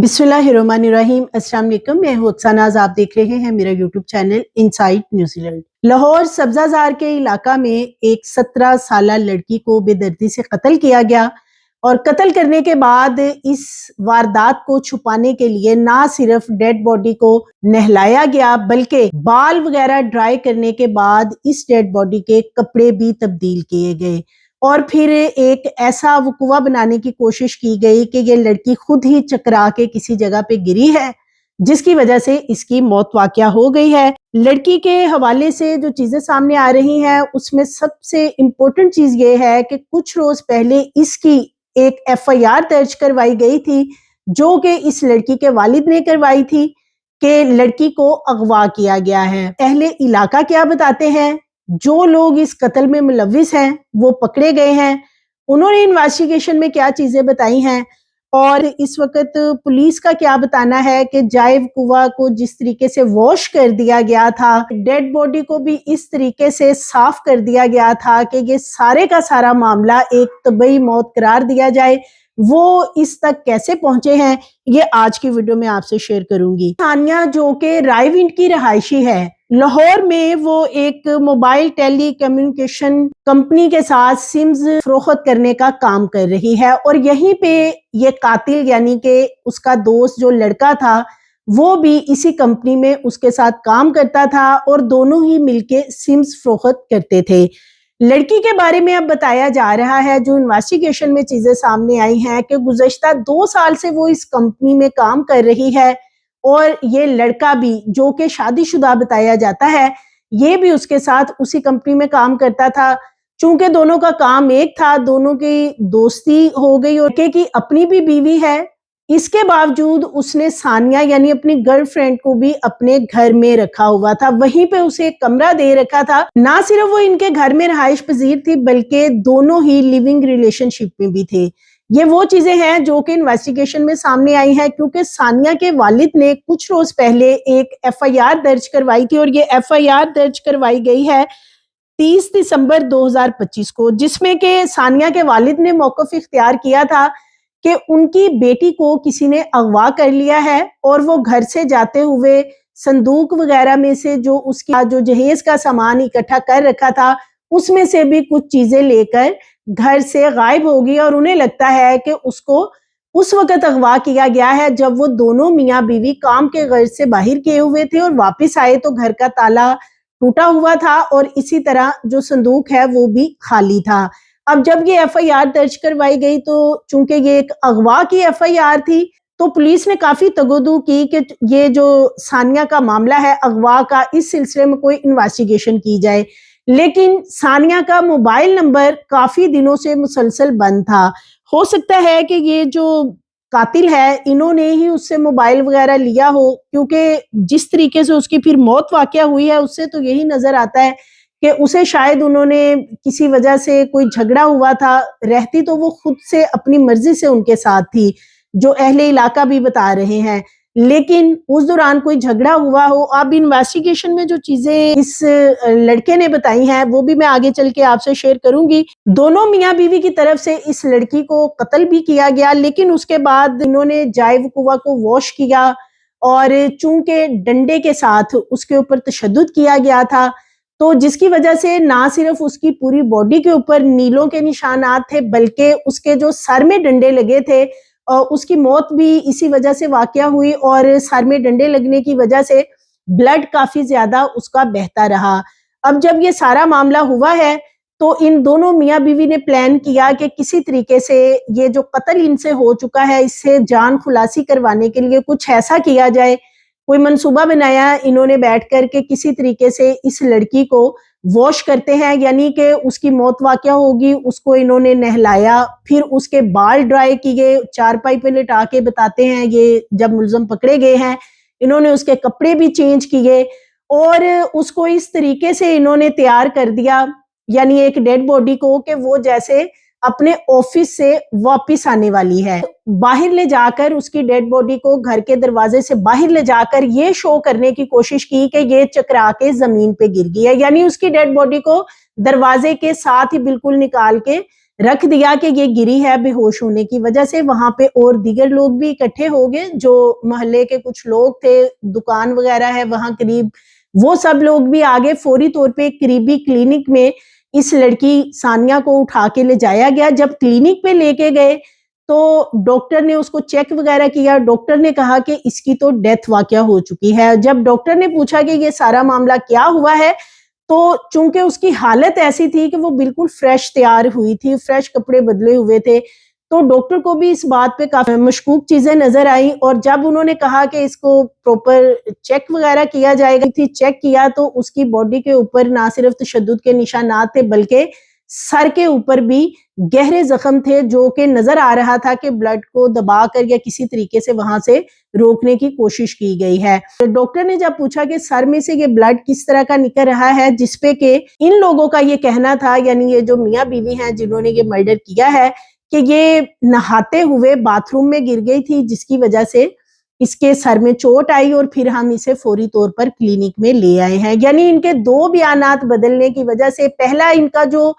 बिस्मिल्लाहिर्रहमानिर्रहीम। अस्सलाम वालेकुम। मैं हूं अक्सानाज़, आप देख रहे हैं मेरा YouTube channel insight New Zealand. Lahore Sabzazar के इलाका में एक 17 साला लड़की को बेदर्दी से कत्ल किया गया और कत्ल करने के बाद इस वारदात को छुपाने के लिए ना सिर्फ डेड बॉडी को नहलाया गया बल्कि बाल वगैरह ड्राई करने के बाद इस डेड बॉडी के कपड़े भी तब्दील किए गए और फिर एक ऐसा वकुआ बनाने की कोशिश की गई कि ये लड़की खुद ही चकरा के किसी जगह पे गिरी है, जिसकी वजह से इसकी मौत वाक़या हो गई है। लड़की के हवाले से जो चीजें सामने आ रही हैं उसमें सबसे इम्पोर्टेंट चीज ये है कि कुछ रोज पहले इसकी एक FIR दर्ज करवाई गई थी, जो कि इस लड़की के वालिद ने करवाई थी कि लड़की को अगवा किया गया है। अहले इलाका क्या बताते हैं, जो लोग इस कत्ल में मुलविस हैं वो पकड़े गए हैं, उन्होंने इन्वेस्टिगेशन में क्या चीजें बताई हैं और इस वक्त पुलिस का क्या बताना है कि जाइव कुआ को जिस तरीके से वॉश कर दिया गया था, डेड बॉडी को भी इस तरीके से साफ कर दिया गया था कि ये सारे का सारा मामला एक तबई मौत करार दिया जाए, वो इस तक कैसे पहुंचे हैं, ये आज की वीडियो में आपसे शेयर करूंगी। सानिया जो कि रायविंड की रहायशी है, लाहौर में वो एक मोबाइल टेली कम्युनिकेशन कंपनी के साथ सिम्स फरोख्त करने का काम कर रही है और यहीं पे ये कातिल यानी कि उसका दोस्त जो लड़का था वो भी इसी कंपनी में उसके साथ काम करता था और दोनों ही मिलके सिम्स फरोख्त करते थे। लड़की के बारे में अब बताया जा रहा है, जो इन्वेस्टिगेशन में चीजें सामने आई हैं कि गुज़श्ता 2 साल से वो इस कंपनी में काम कर रही है और ये लड़का भी जो कि शादीशुदा बताया जाता है, ये भी उसके साथ उसी कंपनी में काम करता था। चूंकि दोनों का काम एक था, दोनों की दोस्ती हो गई और की अपनी भी बीवी है, इसके बावजूद उसने सानिया यानी अपनी गर्लफ्रेंड को भी अपने घर में रखा हुआ था, वहीं पे उसे एक कमरा दे रखा था। ना सिर्फ वो इनके घर में रहाइश पजीर थी बल्कि दोनों ही लिविंग रिलेशनशिप में भी थे। ये वो चीजें हैं जो कि इन्वेस्टिगेशन में सामने आई है, क्योंकि सानिया के वालिद ने कुछ रोज पहले एक FIR दर्ज करवाई थी और ये FIR दर्ज करवाई गई है 30 दिसंबर 2025 को, जिसमें कि सानिया के वालिद ने मौक़िफ़ इख्तियार किया था कि उनकी बेटी को किसी ने अगवा कर लिया है और वो घर से जाते हुए संदूक वगैरह में से जो उसकी जो जहेज का सामान इकट्ठा कर रखा था उसमें से भी कुछ चीजें लेकर घर से गायब होगी और उन्हें लगता है कि उसको उस वक्त अगवा किया गया है जब वो दोनों मियाँ बीवी काम के घर से बाहर किए हुए थे और वापस आए तो घर का ताला टूटा हुआ था और इसी तरह जो संदूक है वो भी खाली था। अब जब ये FIR दर्ज करवाई गई तो चूंकि ये एक अगवा की FIR थी तो पुलिस ने काफी तगदू की कि ये जो सानिया का मामला है अगवा का, इस सिलसिले में कोई इन्वेस्टिगेशन की जाए, लेकिन सानिया का मोबाइल नंबर काफी दिनों से मुसलसल बंद था। हो सकता है कि ये जो कातिल है इन्होंने ही उससे मोबाइल वगैरह लिया हो, क्योंकि जिस तरीके से उसकी फिर मौत वाक़या हुई है उससे तो यही नजर आता है कि उसे शायद उन्होंने किसी वजह से कोई झगड़ा हुआ था, रहती तो वो खुद से अपनी मर्जी से उनके साथ थी, जो अहले इलाका भी बता रहे हैं, लेकिन उस दौरान कोई झगड़ा हुआ हो। अब इन्वेस्टिगेशन में जो चीजें इस लड़के ने बताई हैं वो भी मैं आगे चल के आपसे शेयर करूंगी। दोनों मियाँ बीवी की तरफ से इस लड़की को कत्ल भी किया गया, लेकिन उसके बाद इन्होंने जाइव कुआ को वॉश किया और चूंकि डंडे के साथ उसके ऊपर तशद्दुद किया गया था तो जिसकी वजह से ना सिर्फ उसकी पूरी बॉडी के ऊपर नीलों के निशानात थे बल्कि उसके जो सर में डंडे लगे थे उसकी मौत भी इसी वजह से वाक़या हुई और सर में डंडे लगने की वजह से ब्लड काफी ज्यादा उसका बहता रहा। अब जब ये सारा मामला हुआ है तो इन दोनों मियाँ बीवी ने प्लान किया कि किसी तरीके से ये जो कत्ल इनसे हो चुका है इससे जान खुलासी करवाने के लिए कुछ ऐसा किया जाए। कोई मंसूबा बनाया इन्होंने बैठ कर के किसी तरीके से इस लड़की को वॉश करते हैं, यानी कि उसकी मौत वाक़या होगी, उसको इन्होंने नहलाया, फिर उसके बाल ड्राई किए, चारपाई पे लिटा के बताते हैं ये जब मुलज़म पकड़े गए हैं, इन्होंने उसके कपड़े भी चेंज किए और उसको इस तरीके से इन्होंने तैयार कर दिया यानी एक डेड बॉडी को कि वो जैसे अपने ऑफिस से वापस आने वाली है। बाहर ले जाकर उसकी डेड बॉडी को घर के दरवाजे से बाहर ले जाकर ये शो करने की कोशिश की कि ये चकरा के जमीन पे गिर गई है, यानी उसकी डेड बॉडी को दरवाजे के साथ ही बिल्कुल निकाल के رکھ دیا کہ یہ گری ہے بے ہوش ہونے کی وجہ سے. وہاں پہ اور دیگر لوگ بھی اکٹھے ہو گئے, جو محلے کے کچھ لوگ تھے, دکان وغیرہ ہے وہاں قریب, وہ سب لوگ بھی آگے. فوری طور پہ قریبی کلینک میں اس لڑکی ثانیہ کو اٹھا کے لے جایا گیا. جب کلینک پہ لے کے گئے تو ڈاکٹر نے اس کو چیک وغیرہ کیا. ڈاکٹر نے کہا کہ اس کی تو ڈیتھ واقعہ ہو چکی ہے. جب ڈاکٹر نے پوچھا کہ یہ سارا معاملہ کیا ہوا ہے, تو چونکہ اس کی حالت ایسی تھی کہ وہ بالکل فریش تیار ہوئی تھی, فریش کپڑے بدلے ہوئے تھے, تو ڈاکٹر کو بھی اس بات پہ کافی مشکوک چیزیں نظر آئیں. اور جب انہوں نے کہا کہ اس کو پروپر چیک وغیرہ کیا جائے گا, چیک کیا تو اس کی باڈی کے اوپر نہ صرف تشدد کے نشانات تھے بلکہ سر کے اوپر بھی گہرے زخم تھے, جو کہ نظر آ رہا تھا کہ بلڈ کو دبا کر یا کسی طریقے سے وہاں سے روکنے کی کوشش کی گئی ہے. ڈاکٹر نے جب پوچھا کہ سر میں سے یہ بلڈ کس طرح کا نکل رہا ہے, جس پہ کہ ان لوگوں کا یہ کہنا تھا, یعنی یہ جو میاں بیوی ہیں جنہوں نے یہ مرڈر کیا ہے, کہ یہ نہاتے ہوئے باتھ روم میں گر گئی تھی, جس کی وجہ سے اس کے سر میں چوٹ آئی اور پھر ہم اسے فوری طور پر کلینک میں لے آئے ہیں. یعنی ان کے دو بیانات بدلنے کی وجہ سے, پہلا ان کا جو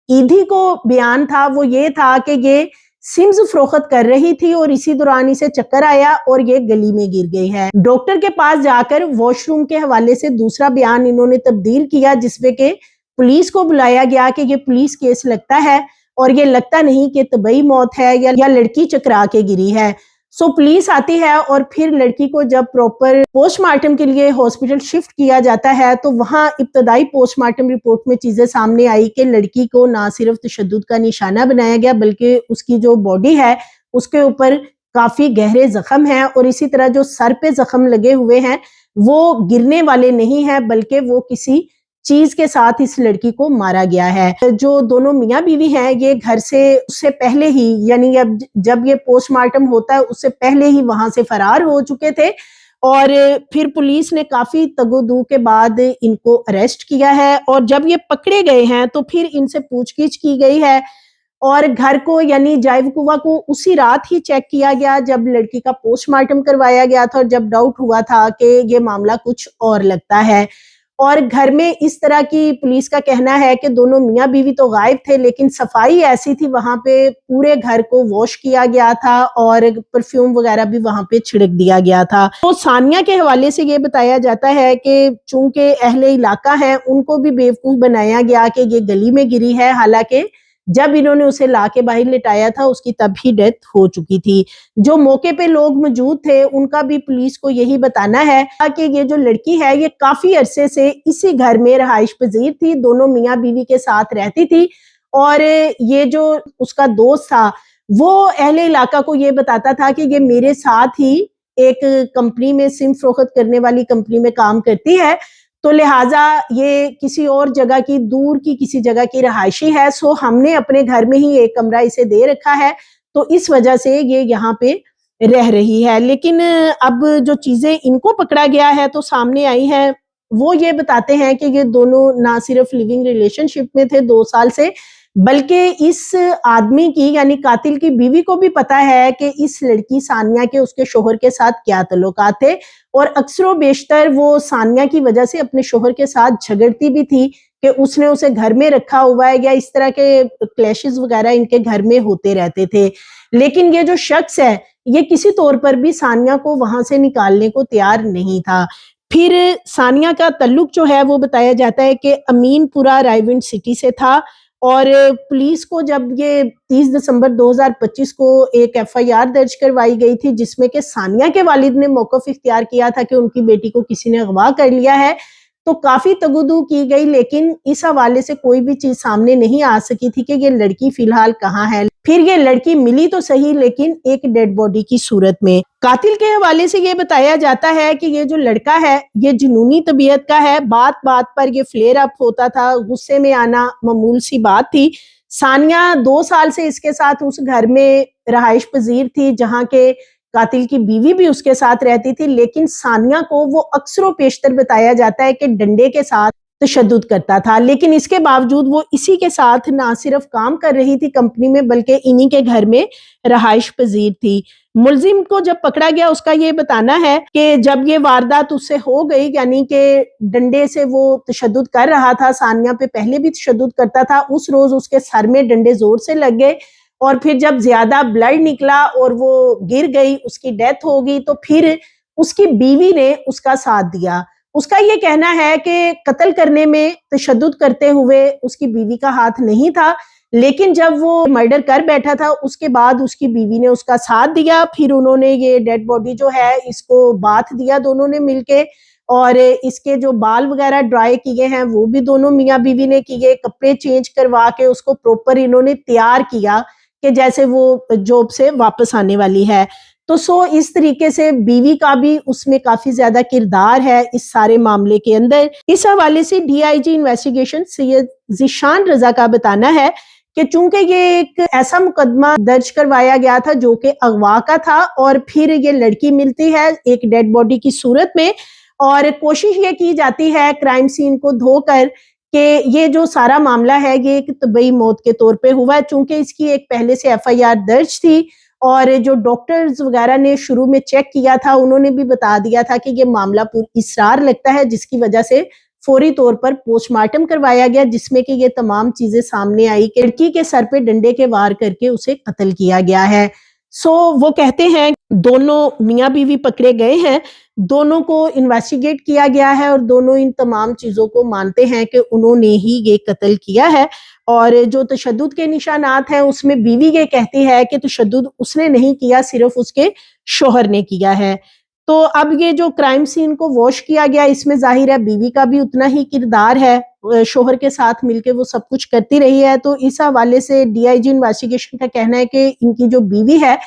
ایدھی کو بیان تھا وہ یہ تھا کہ یہ سمز فروخت کر رہی تھی اور اسی دوران اسے چکر آیا اور یہ گلی میں گر گئی ہے. ڈاکٹر کے پاس جا کر واش روم کے حوالے سے دوسرا بیان انہوں نے تبدیل کیا, جس میں کہ پولیس کو بلایا گیا کہ یہ پولیس کیس لگتا ہے اور یہ لگتا نہیں کہ طبعی موت ہے یا لڑکی چکرا کے گری ہے. سو پولیس آتی ہے اور پھر لڑکی کو جب پروپر پوسٹ مارٹم کے لیے ہاسپٹل شفٹ کیا جاتا ہے, تو وہاں ابتدائی پوسٹ مارٹم رپورٹ میں چیزیں سامنے آئی کہ لڑکی کو نہ صرف تشدد کا نشانہ بنایا گیا بلکہ اس کی جو باڈی ہے اس کے اوپر کافی گہرے زخم ہیں, اور اسی طرح جو سر پہ زخم لگے ہوئے ہیں وہ گرنے والے نہیں ہیں بلکہ وہ کسی چیز کے ساتھ اس لڑکی کو مارا گیا ہے. جو دونوں میاں بیوی ہیں یہ گھر سے اس سے پہلے ہی, یعنی جب یہ پوسٹ مارٹم ہوتا ہے اس سے پہلے ہی وہاں سے فرار ہو چکے تھے, اور پھر پولیس نے کافی تگ و دو کے بعد ان کو اریسٹ کیا ہے. اور جب یہ پکڑے گئے ہیں تو پھر ان سے پوچھ گچھ کی گئی ہے, اور گھر کو یعنی جائے وقوع کو اسی رات ہی چیک کیا گیا جب لڑکی کا پوسٹ مارٹم کروایا گیا تھا, اور جب ڈاؤٹ ہوا تھا کہ یہ معاملہ کچھ اور لگتا ہے. اور گھر میں اس طرح کی پولیس کا کہنا ہے کہ دونوں میاں بیوی تو غائب تھے, لیکن صفائی ایسی تھی وہاں پہ پورے گھر کو واش کیا گیا تھا اور پرفیوم وغیرہ بھی وہاں پہ چھڑک دیا گیا تھا. تو ثانیہ کے حوالے سے یہ بتایا جاتا ہے کہ چونکہ اہل علاقہ ہیں ان کو بھی بیوقوف بنایا گیا کہ یہ گلی میں گری ہے, حالانکہ جب انہوں نے اسے لا کے باہر لٹایا تھا اس کی تب ہی ڈیتھ ہو چکی تھی. جو موقع پہ لوگ موجود تھے ان کا بھی پولیس کو یہی بتانا ہے کہ یہ جو لڑکی ہے یہ کافی عرصے سے اسی گھر میں رہائش پذیر تھی, دونوں میاں بیوی کے ساتھ رہتی تھی, اور یہ جو اس کا دوست تھا وہ اہل علاقہ کو یہ بتاتا تھا کہ یہ میرے ساتھ ہی ایک کمپنی میں سم فروخت کرنے والی کمپنی میں کام کرتی ہے, تو لہٰذا یہ کسی اور جگہ کی, دور کی کسی جگہ کی رہائشی ہے, سو ہم نے اپنے گھر میں ہی ایک کمرہ اسے دے رکھا ہے, تو اس وجہ سے یہ یہاں پہ رہ رہی ہے. لیکن اب جو چیزیں ان کو پکڑا گیا ہے تو سامنے آئی ہیں, وہ یہ بتاتے ہیں کہ یہ دونوں نہ صرف لیونگ ریلیشن شپ میں تھے 2 سال سے, بلکہ اس آدمی کی یعنی قاتل کی بیوی کو بھی پتا ہے کہ اس لڑکی ثانیہ کے اس کے شوہر کے ساتھ کیا تعلقات تھے, اور اکثر و بیشتر وہ ثانیہ کی وجہ سے اپنے شوہر کے ساتھ جھگڑتی بھی تھی کہ اس نے اسے گھر میں رکھا ہوا ہے, یا اس طرح کے کلیشز وغیرہ ان کے گھر میں ہوتے رہتے تھے. لیکن یہ جو شخص ہے یہ کسی طور پر بھی ثانیہ کو وہاں سے نکالنے کو تیار نہیں تھا. پھر ثانیہ کا تعلق جو ہے وہ بتایا جاتا ہے کہ امین پورہ رائیونڈ سٹی سے تھا, اور پولیس کو جب یہ 30 دسمبر 2025 کو ایک FIR درج کروائی گئی تھی جس میں کہ ثانیہ کے والد نے موقف اختیار کیا تھا کہ ان کی بیٹی کو کسی نے اغوا کر لیا ہے, تو کافی تگودو کی گئی, لیکن اس حوالے سے کوئی بھی چیز سامنے نہیں آ سکی تھی کہ یہ لڑکی فی الحال کہاں ہے. پھر یہ لڑکی ملی تو صحیح لیکن ایک ڈیڈ باڈی کی صورت میں. قاتل کے حوالے سے یہ بتایا جاتا ہے کہ یہ جو لڑکا ہے یہ جنونی طبیعت کا ہے, بات بات پر یہ فلیئر اپ ہوتا تھا, غصے میں آنا معمول سی بات تھی. ثانیہ 2 سال سے اس کے ساتھ اس گھر میں رہائش پذیر تھی جہاں کے قاتل کی بیوی بھی اس کے ساتھ رہتی تھی, لیکن ثانیہ کو وہ اکثر و بیشتر بتایا جاتا ہے کہ ڈنڈے کے ساتھ तशद्दुद करता था। लेकिन इसके बावजूद वो इसी के साथ ना सिर्फ काम कर रही थी कंपनी में, बल्कि इन्हीं के घर में रहाइश पजीर थी। मुलजिम को जब पकड़ा गया, उसका ये बताना है कि जब ये वारदात उससे हो गई, यानी कि डंडे से वो तशद्दुद कर रहा था, सानिया पे पहले भी तशद्दुद करता था, उस रोज उसके सर में डंडे जोर से लग गए और फिर जब ज्यादा ब्लड निकला और वो गिर गई, उसकी डेथ हो गई, तो फिर उसकी बीवी ने उसका साथ दिया। उसका ये कहना है कि कत्ल करने में तशद्दुद करते हुए उसकी बीवी का हाथ नहीं था, लेकिन जब वो मर्डर कर बैठा था उसके बाद उसकी बीवी ने उसका साथ दिया। फिर उन्होंने ये डेड बॉडी जो है इसको बाथ दिया दोनों ने मिलके, और इसके जो बाल वगैरह ड्राई किए हैं वो भी दोनों मियाँ बीवी ने किए, कपड़े चेंज करवा के उसको प्रॉपर इन्होंने तैयार किया कि जैसे वो जॉब से वापस आने वाली है। तो इस तरीके से बीवी का भी उसमें काफी ज्यादा किरदार है इस सारे मामले के अंदर। इस हवाले से डीआईजी इन्वेस्टिगेशन सैयद ज़ीशान रजा का बताना है कि चूंकि ये एक ऐसा मुकदमा दर्ज करवाया गया था जो कि अगवा का था, और फिर ये लड़की मिलती है एक डेड बॉडी की सूरत में, और कोशिश ये की जाती है क्राइम सीन को धोकर कि ये जो सारा मामला है ये एक तबई मौत के तौर पे हुआ है। चूंकि इसकी एक पहले से एफआईआर दर्ज थी और जो डॉक्टर्स वगैरह ने शुरू में चेक किया था उन्होंने भी बता दिया था कि ये मामला इसरार लगता है, जिसकी वजह से फौरी तौर पर पोस्टमार्टम करवाया गया, जिसमें कि ये तमाम चीजें सामने आई कि लड़की के सर पे डंडे के वार करके उसे कत्ल किया गया है। वो कहते हैं दोनों मियाँ बीवी पकड़े गए हैं, दोनों को इन्वेस्टिगेट किया गया है और दोनों इन तमाम चीजों को मानते हैं कि उन्होंने ही ये कत्ल किया है। और जो तशद्दुद के निशानात हैं उसमें बीवी ये कहती है कि तशद्दुद उसने नहीं किया, सिर्फ उसके शोहर ने किया है। तो अब ये जो क्राइम सीन को वॉश किया गया, इसमें जाहिर है बीवी का भी उतना ही किरदार है, शोहर के साथ मिलके वो सब कुछ करती रही है। तो इस हवाले से डीआईजी इन्वेस्टिगेशन का कहना है कि इनकी जो बीवी है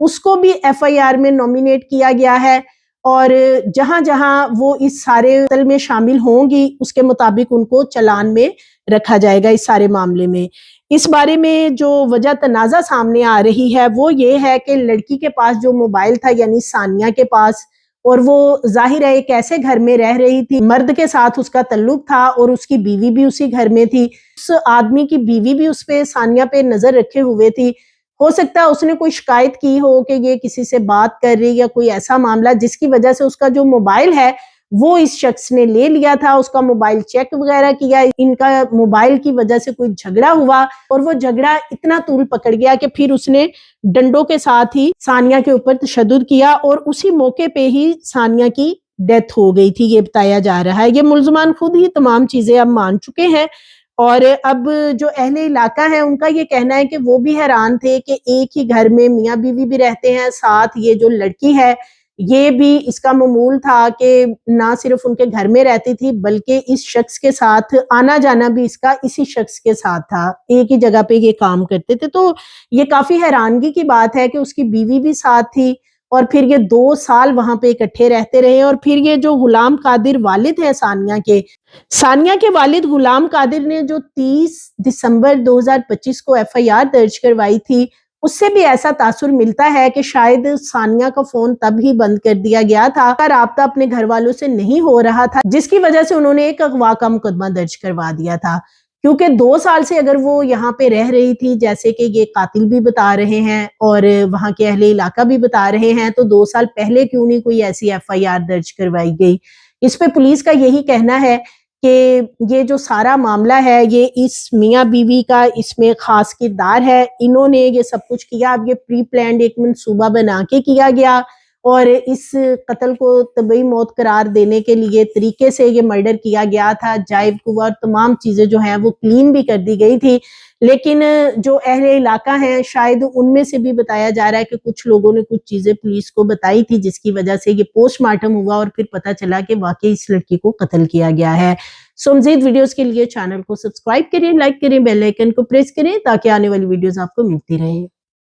उसको भी एफआईआर में नॉमिनेट किया गया है, और जहां जहां वो इस सारे कत्ल में शामिल होंगी उसके मुताबिक उनको चालान में रखा जाएगा इस सारे मामले में। इस बारे में जो वजह तनाज़ा सामने आ रही है वो ये है कि लड़की के पास जो मोबाइल था, यानी सानिया के पास, और वो जाहिर है एक ऐसे घर में रह रही थी, मर्द के साथ उसका तल्लुक था और उसकी बीवी भी उसी घर में थी। उस आदमी की बीवी भी उस पे सानिया पे नजर रखे हुए थी। हो सकता है उसने कोई शिकायत की हो कि ये किसी से बात कर रही या कोई ऐसा मामला, जिसकी वजह से उसका जो मोबाइल है वो इस शख्स ने ले लिया था, उसका मोबाइल चेक वगैरह किया, इनका मोबाइल की वजह से कोई झगड़ा हुआ और वो झगड़ा इतना तूल पकड़ गया कि फिर उसने डंडों के साथ ही सानिया के ऊपर तशद्दुद किया और उसी मौके पे ही सानिया की डेथ हो गई थी, ये बताया जा रहा है। ये मुल्ज़मान खुद ही तमाम चीजें अब मान चुके हैं, और अब जो अहले इलाका है उनका ये कहना है कि वो भी हैरान थे कि एक ही घर में मियाँ बीवी भी रहते हैं, साथ ये जो लड़की है ये भी, इसका मामूल था कि ना सिर्फ उनके घर में रहती थी बल्कि इस शख्स के साथ आना जाना भी इसका इसी शख्स के साथ था, एक ही जगह पे ये काम करते थे। तो ये काफी हैरानगी की बात है कि उसकी बीवी भी साथ थी और फिर ये 2 साल वहां पे इकट्ठे रहते रहे। और फिर ये जो गुलाम कादिर वालिद है सानिया के वालिद गुलाम कादिर ने जो 30 दिसंबर 2025 को एफआईआर दर्ज करवाई थी, उससे भी ऐसा तासुर मिलता है कि शायद सानिया का फोन तब ही बंद कर दिया गया था, राब्ता अपने घर वालों से नहीं हो रहा था, जिसकी वजह से उन्होंने एक अगवा का मुकदमा दर्ज करवा दिया था। क्योंकि 2 साल से अगर वो यहाँ पे रह रही थी, जैसे कि ये कातिल भी बता रहे हैं और वहां के अहले इलाका भी बता रहे हैं, तो 2 साल पहले क्यों नहीं कोई ऐसी एफआईआर दर्ज करवाई गई। इस पे पुलिस का यही कहना है कि ये जो सारा मामला है ये इस मियाँ बीवी का इसमें खास किरदार है, इन्होंने ये सब कुछ किया। अब ये प्री प्लान्ड एक मंसूबा बना के किया गया और इस कत्ल को तबई मौत करार देने के लिए तरीके से ये मर्डर किया गया था। जायब कुवा और तमाम चीजें जो हैं वो क्लीन भी कर दी गई थी, लेकिन जो अहले इलाका हैं शायद उनमें से भी बताया जा रहा है कि कुछ लोगों ने कुछ चीजें पुलिस को बताई थी, जिसकी वजह से ये पोस्टमार्टम हुआ और फिर पता चला कि वाकई इस लड़की को कत्ल किया गया है। सो मज़ीद वीडियोस के लिए चैनल को सब्सक्राइब करें, लाइक करें, बेल आइकन को प्रेस करें ताकि आने वाली वीडियोस आपको मिलती रहे।